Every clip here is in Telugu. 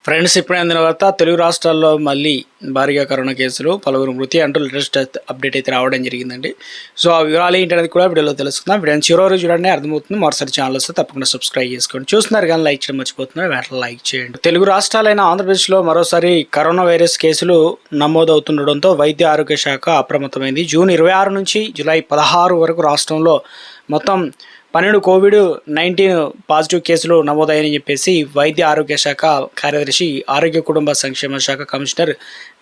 ఫ్రెండ్స్, ఇప్పుడే అందిన వార్త. తెలుగు రాష్ట్రాల్లో మళ్ళీ భారీగా కరోనా కేసులు, పలువురు మృతి అంటూ లేటెస్ట్ అప్డేట్ అయితే రావడం జరిగిందండి. సో ఆ వివరాలు ఏంటనేది కూడా వీడియోలో తెలుసుకుందాం. వీడియో చివరి చూడండి, అర్థమవుతుంది. మరోసారి ఛానల్ వస్తే తప్పకుండా సబ్స్క్రైబ్ చేసుకోండి. చూస్తున్నారు కానీ లైక్ చేయడం మర్చిపోతున్నారు, వెంటనే లైక్ చేయండి. తెలుగు రాష్ట్రాలైన ఆంధ్రప్రదేశ్లో మరోసారి కరోనా వైరస్ కేసులు నమోదవుతుండడంతో వైద్య ఆరోగ్య శాఖ అప్రమత్తమైంది. జూన్ 26 నుంచి జూలై 16 వరకు రాష్ట్రంలో మొత్తం 12 COVID-19 పాజిటివ్ కేసులు నమోదయ్యాయని చెప్పేసి వైద్య ఆరోగ్య శాఖ కార్యదర్శి, ఆరోగ్య కుటుంబ సంక్షేమ శాఖ కమిషనర్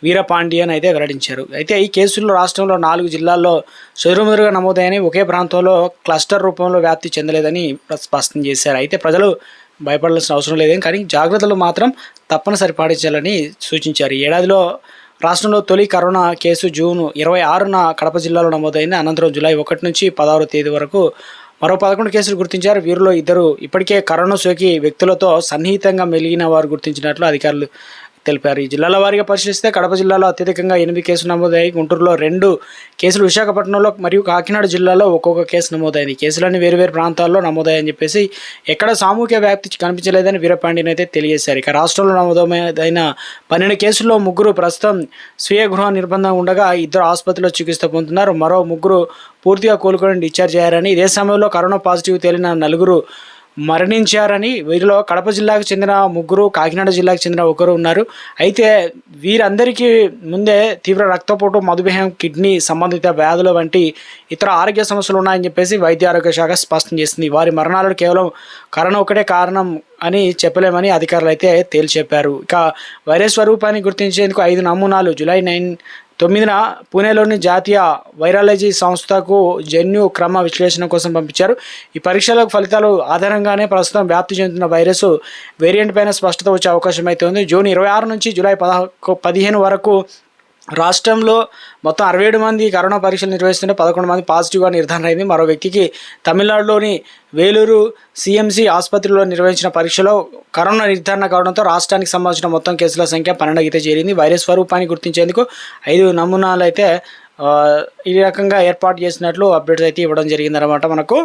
వీరపాండియన్ అయితే వెల్లడించారు. అయితే ఈ కేసుల్లో రాష్ట్రంలో 4 జిల్లాల్లో చెదురుమదురుగా నమోదయ్యాయని, ఒకే ప్రాంతంలో క్లస్టర్ రూపంలో వ్యాప్తి చెందలేదని స్పష్టం చేశారు. అయితే ప్రజలు భయపడాల్సిన అవసరం లేదని, కానీ జాగ్రత్తలు మాత్రం తప్పనిసరి పాటించాలని సూచించారు. ఈ ఏడాదిలో రాష్ట్రంలో తొలి కరోనా కేసు జూన్ 26న కడప జిల్లాలో నమోదైంది. అనంతరం జూలై 1 నుంచి 16వ తేదీ వరకు మరో 11 కేసులు గుర్తించారు. వీరిలో 2 ఇప్పటికే కరోనా సోకి వ్యక్తులతో సన్నిహితంగా మెలిగిన వారు గుర్తించినట్లు అధికారులు తెలిపారు. ఈ జిల్లాల వారీగా పరిశీలిస్తే కడప జిల్లాలో అత్యధికంగా 8 కేసులు నమోదయ్యాయి. గుంటూరులో 2 కేసులు, విశాఖపట్నంలో మరియు కాకినాడ జిల్లాలో ఒక్కొక్క కేసు నమోదైంది. కేసులన్నీ వేరువేరు ప్రాంతాల్లో నమోదయ్యాయని చెప్పేసి ఎక్కడ సామూహిక వ్యాప్తి కనిపించలేదని వీరపాండియన్ అయితే తెలియజేశారు. ఇక రాష్ట్రంలో నమోదైన 12 కేసుల్లో 3 ప్రస్తుతం స్వీయ గృహ నిర్బంధం ఉండగా 2 ఆసుపత్రిలో చికిత్స పొందుతున్నారు. మరో 3 పూర్తిగా కోలుకొని డిశ్చార్జ్ అయ్యారని, ఇదే సమయంలో కరోనా పాజిటివ్ తేలిన 4 మరణించారని, వీరిలో కడప జిల్లాకు చెందిన 3, కాకినాడ జిల్లాకు చెందిన 1 ఉన్నారు. అయితే వీరందరికీ ముందే తీవ్ర రక్తపోటు, మధుమేహం, కిడ్నీ సంబంధిత వ్యాధుల వంటి ఇతర ఆరోగ్య సమస్యలు ఉన్నాయని చెప్పేసి వైద్య ఆరోగ్య శాఖ స్పష్టం చేసింది. వారి మరణాలకు కేవలం కరోనా ఒకటే కారణం అని చెప్పలేమని అధికారులు అయితే తేల్చెప్పారు. ఇక వైరస్ స్వరూపాన్ని గుర్తించేందుకు 5 నమూనాలు జూలై 9న పూణేలోని జాతీయ వైరాలజీ సంస్థకు జన్యు క్రమ విశ్లేషణ కోసం పంపించారు. ఈ పరీక్షల ఫలితాలు ఆధారంగానే ప్రస్తుతం వ్యాప్తి చెందుతున్న వైరస్ వేరియంట్ పైన స్పష్టత వచ్చే అవకాశం అయితే ఉంది. జూన్ 26 నుంచి జూలై 15 వరకు రాష్ట్రంలో మొత్తం 67 మంది కరోనా పరీక్షలు నిర్వహిస్తుంటే 11 మంది పాజిటివ్గా నిర్ధారణ అయింది. మరో వ్యక్తికి తమిళనాడులోని వేలూరు CMC ఆసుపత్రిలో నిర్వహించిన పరీక్షలో కరోనా నిర్ధారణ కావడంతో రాష్ట్రానికి సంబంధించిన మొత్తం కేసుల సంఖ్య 12 అయితే చేరింది. వైరస్ స్వరూపాన్ని గుర్తించేందుకు 5 నమూనాలు అయితే ఈ రకంగా ఏర్పాటు చేసినట్లు అప్డేట్స్ అయితే ఇవ్వడం జరిగిందన్నమాట మనకు.